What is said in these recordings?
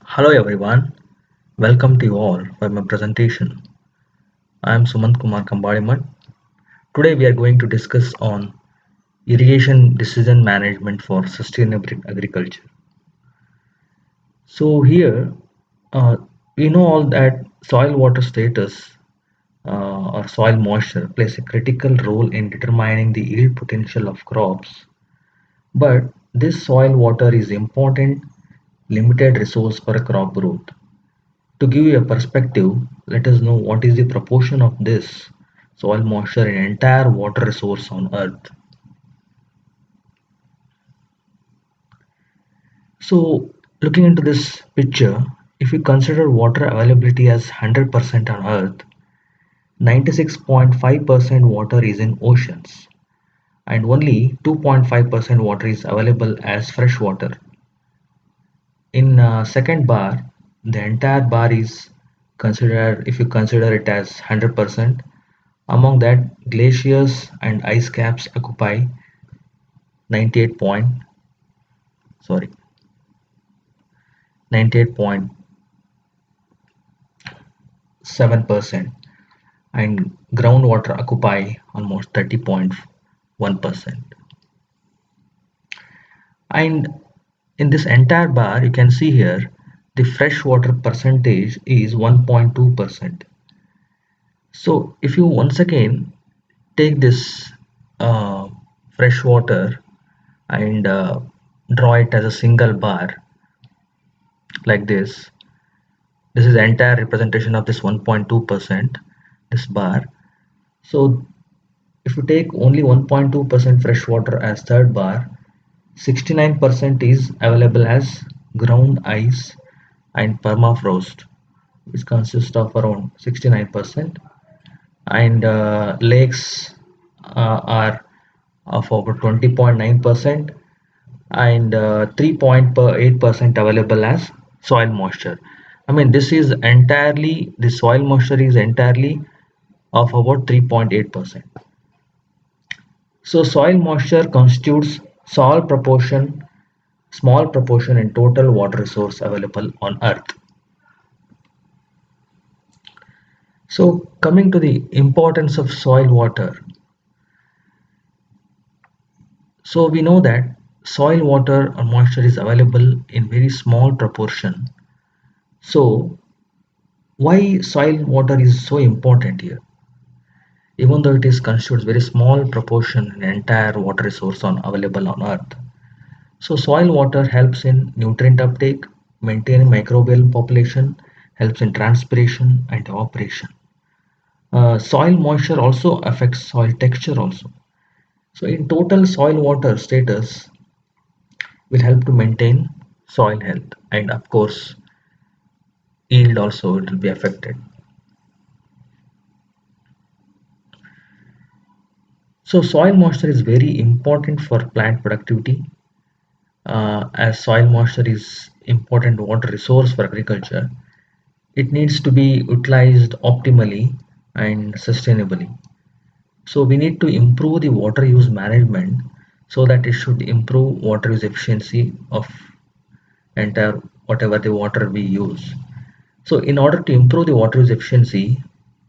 Hello everyone, welcome to you all for my presentation. I am Sumant Kumar Kambadimat. Today we are going to discuss on irrigation decision management for sustainable agriculture. So here uh, we know all that soil water status or soil moisture plays a critical role in determining the yield potential of crops. But this soil water is important limited resource for crop growth. To give you a perspective, let us know what is the proportion of this soil moisture in entire water resource on earth. So looking into this picture, if we consider water availability as 100% on earth, 96.5% water is in oceans and only 2.5% water is available as fresh water. In second bar, the entire bar is considered, if you consider it as 100%. Among that, glaciers and ice caps occupy 98 point, sorry, 98.7%, and groundwater occupy almost 30.1%. And in this entire bar, you can see here the freshwater percentage is 1.2%. So if you once again take this uh, fresh water and draw it as a single bar like this is the entire representation of this 1.2%, this bar. So if you take only 1.2% fresh water as third bar, 69% is available as ground ice and permafrost, which consists of around 69%, and lakes are of over 20.9%, and 3.8% available as soil moisture. I mean, this is entirely, the soil moisture is entirely of about 3.8%. So soil moisture constitutes small proportion in total water resource available on earth. So coming to the importance of soil water, so we know that soil water or moisture is available in very small proportion. So why soil water is so important here? Even though it is constitutes very small proportion in entire water resource on available on earth. So soil water helps in nutrient uptake, maintaining microbial population, helps in transpiration and evaporation. Soil moisture also affects soil texture also. So in total, soil water status will help to maintain soil health, and of course yield also it will be affected. So soil moisture is very important for plant productivity, as soil moisture is important water resource for agriculture. It needs to be utilized optimally and sustainably. So we need to improve the water use management so that it should improve water use efficiency of entire whatever the water we use. So in order to improve the water use efficiency,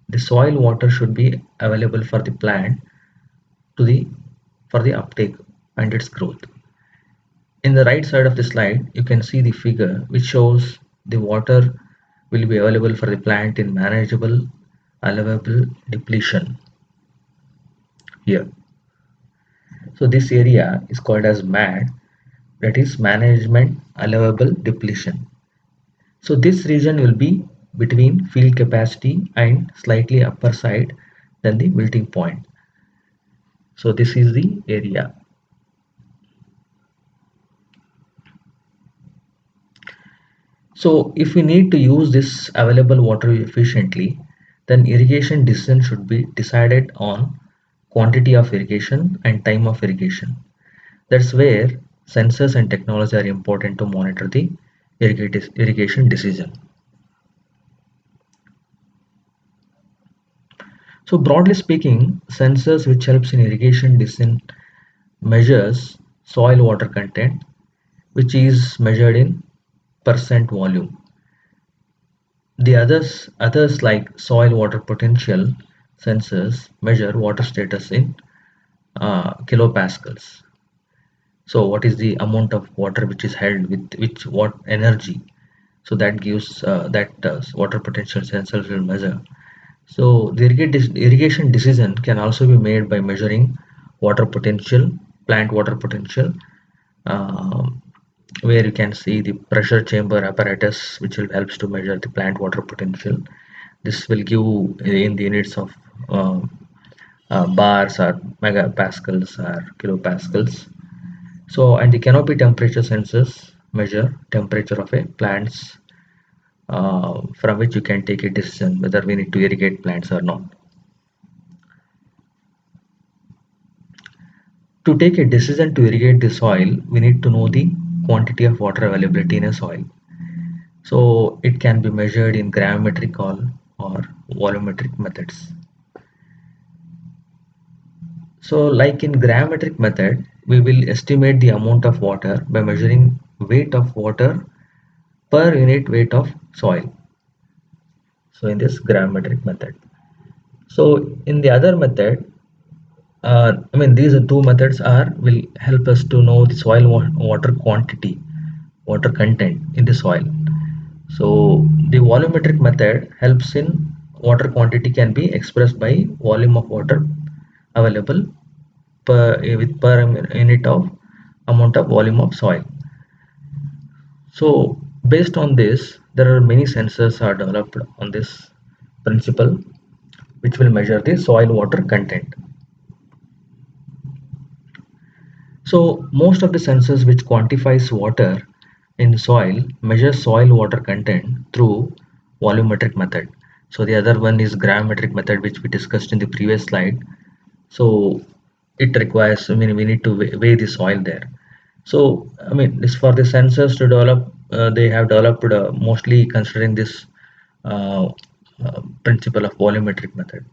the soil water should be available for the plant to the for the uptake and its growth. In the right side of the slide, you can see the figure which shows the water will be available for the plant in manageable allowable depletion here. So this area is called as MAD, that is management allowable depletion. So this region will be between field capacity and slightly upper side than the wilting point. So this is the area. So if we need to use this available water efficiently, then irrigation decision should be decided on quantity of irrigation and time of irrigation. That's where sensors and technology are important to monitor the irrigation decision. So broadly speaking, sensors which helps in irrigation decision measures soil water content, which is measured in percent volume. The others like soil water potential sensors measure water status in kilopascals. So what is the amount of water which is held with which what energy? So that gives that water potential sensors will measure. So the irrigation decision can also be made by measuring water potential, plant water potential, um, where you can see the pressure chamber apparatus which will helps to measure the plant water potential. This will give in the units of bars or megapascals or kilopascals. So and the canopy temperature sensors measure temperature of a plants from which you can take a decision whether we need to irrigate plants or not. To take a decision to irrigate the soil, we need to know the quantity of water availability in a soil. So it can be measured in gravimetric or volumetric methods. So like in gravimetric method, we will estimate the amount of water by measuring weight of water per unit weight of soil. So in this gravimetric method. So in the other method, I mean these two methods are will help us to know the soil water quantity, water content in the soil. So the volumetric method helps in water quantity can be expressed by volume of water available per unit of amount of volume of soil. So based on this, there are many sensors are developed on this principle which will measure the soil water content. So most of the sensors which quantifies water in soil measure soil water content through volumetric method. So the other one is gravimetric method which we discussed in the previous slide. So it requires, I mean, we need to weigh the soil there. So I mean, this for the sensors to develop, they have developed mostly considering this uh, principle of volumetric method.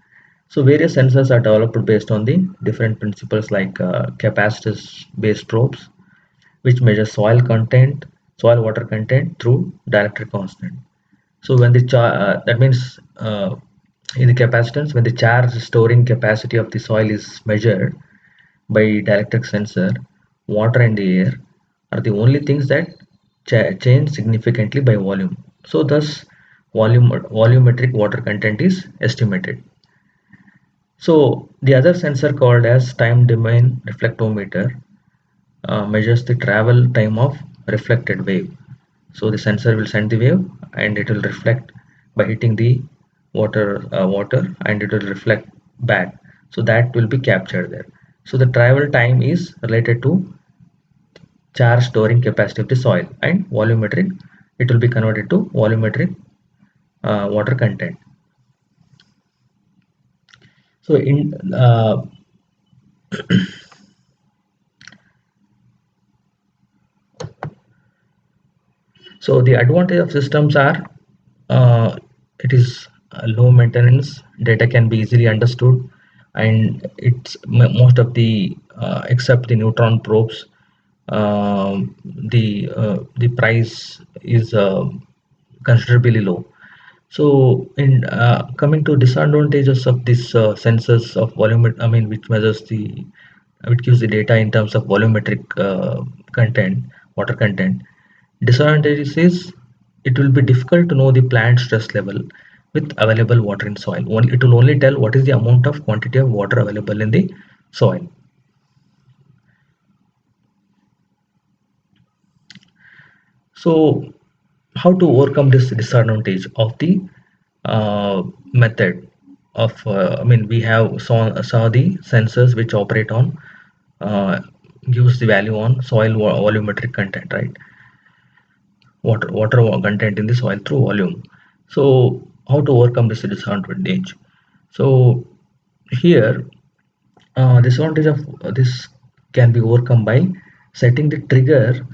So various sensors are developed based on the different principles like capacitors based probes, which measure soil water content through dielectric constant. So when the that means in the capacitance, when the charge storing capacity of the soil is measured by dielectric sensor, water and the air are the only things that change significantly by volume. So thus volumetric water content is estimated. So the other sensor called as time domain reflectometer measures the travel time of reflected wave. So the sensor will send the wave and it will reflect by hitting the water and it will reflect back. So that will be captured there. So the travel time is related to charge storing capacity of the soil and volumetric. It will be converted to volumetric water content. So in so the advantage of systems are it is low maintenance, data can be easily understood, and it's most of the except the neutron probes, the price is considerably low. So in coming to disadvantages of this sensors of volume, I mean which measures the which gives the data in terms of volumetric content, water content. Disadvantages is it will be difficult to know the plant stress level with available water in soil. It will only tell what is the amount of quantity of water available in the soil. So how to overcome this disadvantage of the method of I mean we have saw the sensors which operate on uh, gives the value on soil volumetric content, right? Water content in the soil through volume. So how to overcome this disadvantage? So here disadvantage of this can be overcome by setting the trigger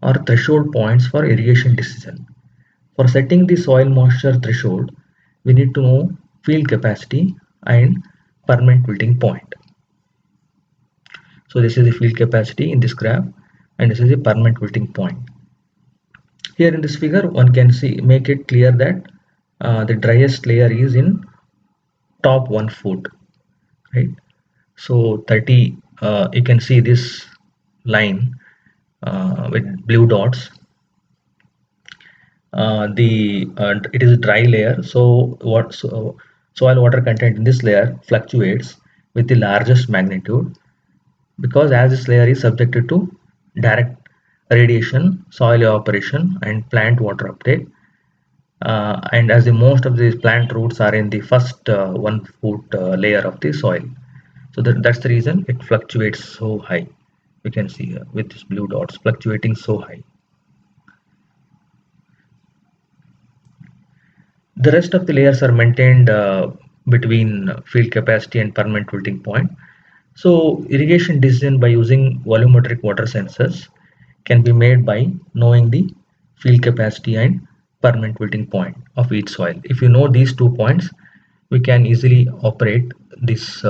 or threshold points for irrigation decision. For setting the soil moisture threshold, we need to know field capacity and permanent wilting point. So this is the field capacity in this graph and this is the permanent wilting point. Here in this figure one can see make it clear that The driest layer is in top 1 foot, right? So 30, you can see this line with blue dots. The it is a dry layer, so soil water content in this layer fluctuates with the largest magnitude, because as this layer is subjected to direct radiation, soil evaporation, and plant water uptake, and as the most of these plant roots are in the first 1 foot layer of the soil, so that's the reason it fluctuates so high. You can see with these blue dots fluctuating so high. The rest of the layers are maintained between field capacity and permanent wilting point. So irrigation decision by using volumetric water sensors can be made by knowing the field capacity and permanent wilting point of each soil. If you know these 2 points, we can easily operate this.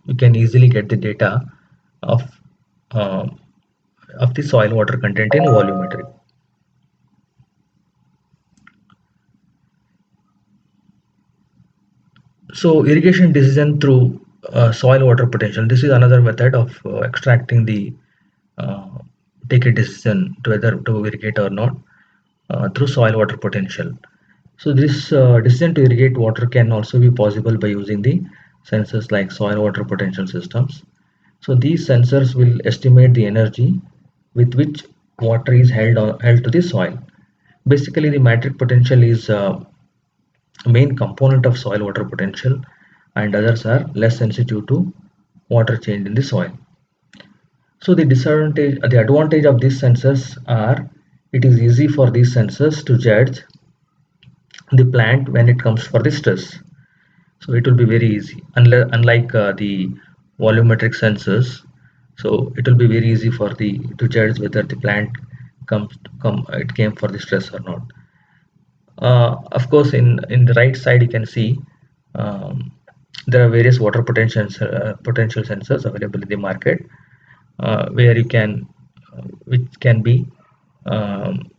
We can easily get the data of uh, of the soil water content in volumetric. So irrigation decision through soil water potential. This is another method of extracting the uh, take a decision to whether to irrigate or not through soil water potential. So this decision to irrigate water can also be possible by using the sensors like soil water potential systems. So these sensors will estimate the energy with which water is held to the soil. Basically, the metric potential is main component of soil water potential, and others are less sensitive to water change in the soil. So the advantage of these sensors are it is easy for these sensors to judge the plant when it comes for the stress. So it will be very easy, unlike the volumetric sensors. So it will be very easy for the to judge whether the plant comes come it came for the stress or not. Of course, in the right side you can see um, there are various water potential sensors available in the market, where you can which can be um,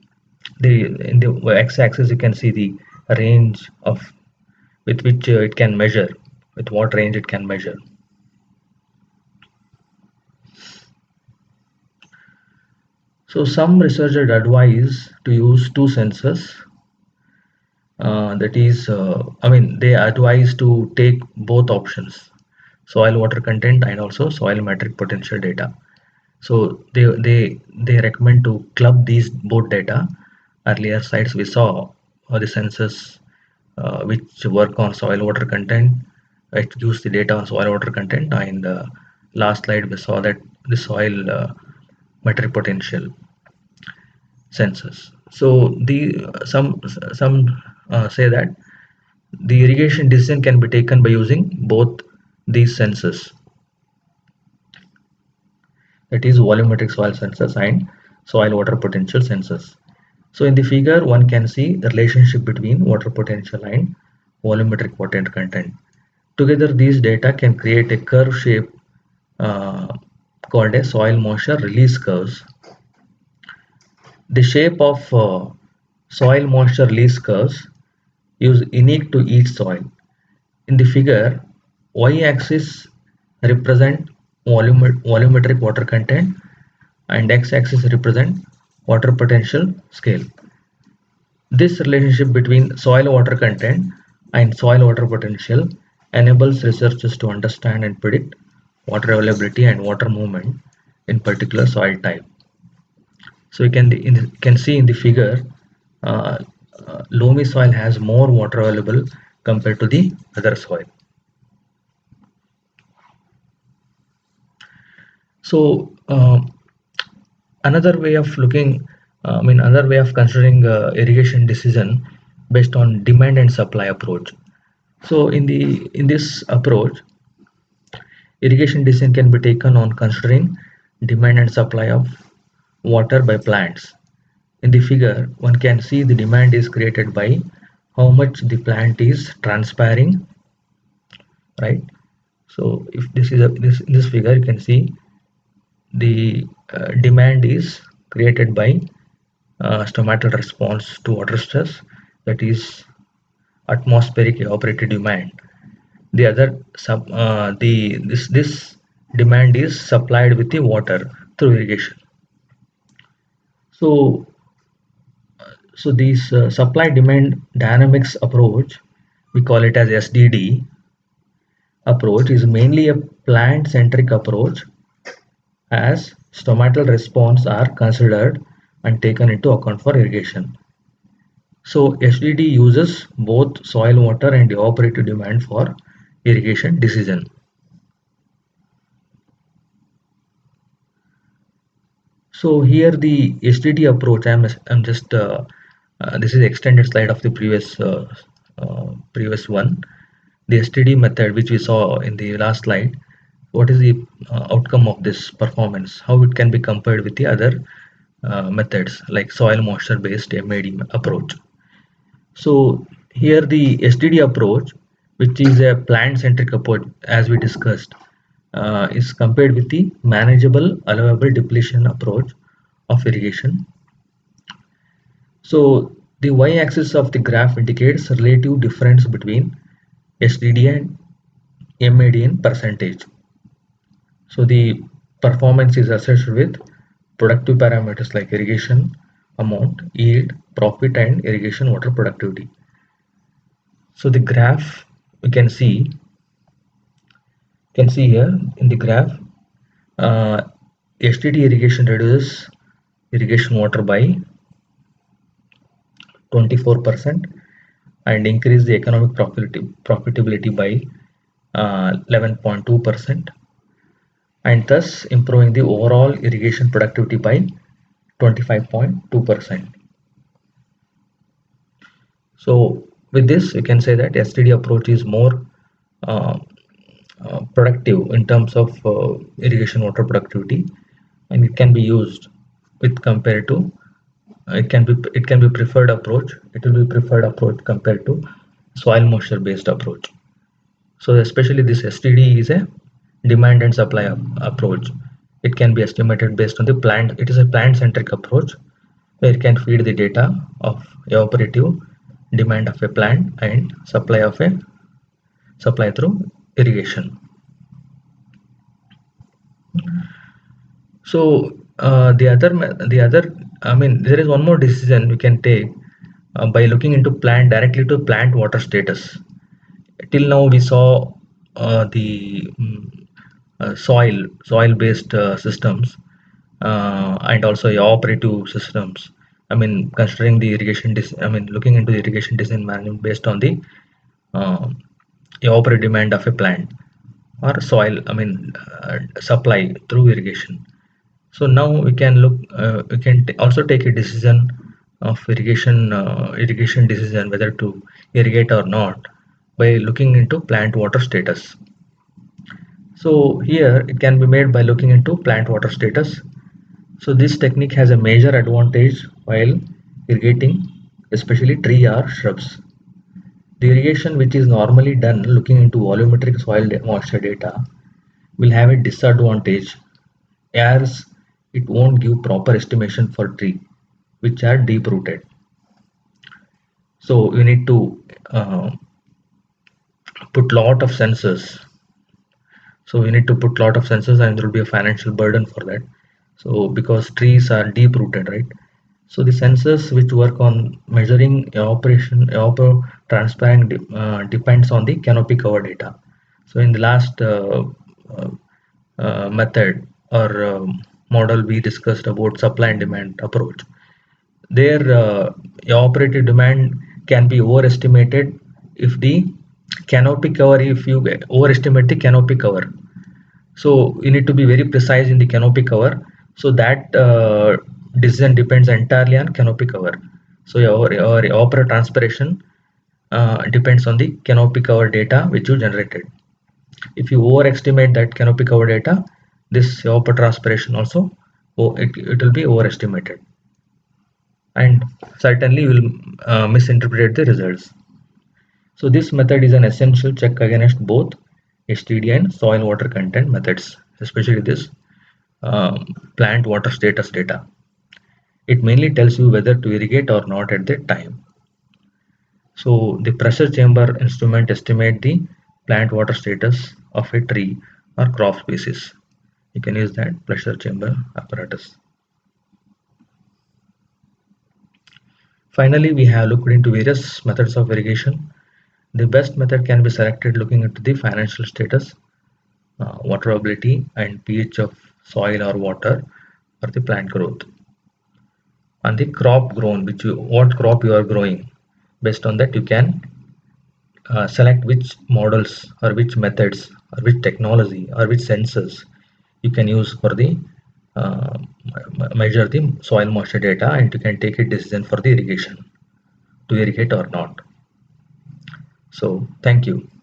the in the x-axis you can see the range of with which it can measure, with what range it can measure. So some researchers advise to use two sensors, that is I mean they advise to take both options, soil water content and also soil metric potential data. So they recommend to club these both data. Earlier slides we saw the sensors which work on soil water content, it gives the data on soil water content, and last slide we saw that the soil metric potential sensors. So the some say that the irrigation decision can be taken by using both these sensors, that is volumetric soil sensors and soil water potential sensors. So in the figure one can see the relationship between water potential and volumetric water content. Together these data can create a curve shape uh, called a soil moisture release curves. The shape of soil moisture release curves is unique to each soil. In the figure, y-axis represent volumetric water content and x-axis represent water potential scale. This relationship between soil water content and soil water potential enables researchers to understand and predict water availability and water movement in particular soil type. So you can see in the figure, uh, loamy soil has more water available compared to the other soil. So another way of another way of considering irrigation decision based on demand and supply approach. So in this approach, irrigation decision can be taken on considering demand and supply of water by plants. In the figure, one can see the demand is created by how much the plant is transpiring, right? So if this is in this figure, you can see the demand is created by stomatal response to water stress, that is atmospheric evaporative demand. The other this demand is supplied with the water through irrigation. So this supply demand dynamics approach, we call it as SDD approach, is mainly a plant centric approach, as stomatal response are considered and taken into account for irrigation. So SDD uses both soil water and evaporative demand for irrigation decision. So here the SDD approach, I'm just this is extended slide of the previous one. The STD method, which we saw in the last slide, what is the outcome of this performance? How it can be compared with the other methods like soil moisture based MAD approach. So here the STD approach, which is a plant centric approach, as we discussed, is compared with the manageable allowable depletion approach of irrigation. So the y-axis of the graph indicates relative difference between SDD and MAD in percentage. So the performance is assessed with productive parameters like irrigation amount, yield, profit, and irrigation water productivity. So the graph we can see here in the graph, uh, STD irrigation reduces irrigation water by 24% and increase the economic profitability by 11.2%, and thus improving the overall irrigation productivity by 25.2%. So with this, you can say that STD approach is more uh, productive in terms of irrigation water productivity, and it can be used with compared to it can be preferred approach. It will be preferred approach compared to soil moisture based approach. So especially this STD is a demand and supply approach. It can be estimated based on the plant. It is a plant centric approach where it can feed the data of evaporative demand of a plant and supply through irrigation. So I mean, there is one more decision we can take by looking into directly to plant water status. Till now we saw the soil based systems and also operative systems. I mean, considering the I mean, looking into the irrigation design management based on the uh, operative demand of a plant or soil. I mean, supply through irrigation. So now we can also take a decision of irrigation decision whether to irrigate or not by looking into plant water status. So here it can be made by looking into plant water status. So this technique has a major advantage while irrigating, especially tree or shrubs. The irrigation which is normally done looking into volumetric soil moisture data will have a disadvantage as it won't give proper estimation for tree which are deep rooted. So you need to put lot of sensors. So you need to put lot of sensors and there will be a financial burden for that. So because trees are deep rooted, right? So the sensors which work on measuring transparent depends on the canopy cover data. So in the last uh, method or model we discussed about supply and demand approach. Their operative demand can be overestimated if the canopy cover, if you overestimate the canopy cover. So you need to be very precise in the canopy cover. So that decision depends entirely on canopy cover. So your opera transpiration depends on the canopy cover data which you generated. If you overestimate that canopy cover data, this evapotranspiration also, it will be overestimated and certainly you will misinterpret the results. So this method is an essential check against both STD and soil water content methods, especially this plant water status data. It mainly tells you whether to irrigate or not at that time. So the pressure chamber instrument estimate the plant water status of a tree or crop species. You can use that pressure chamber apparatus. Finally, we have looked into various methods of irrigation. The best method can be selected looking into the financial status, water ability, and pH of soil or water for the plant growth. And the crop grown, what crop you are growing. Based on that, you can select which models or which methods or which technology or which sensors you can use for the uh, measure the soil moisture data, and you can take a decision for the irrigation to irrigate or not. So thank you.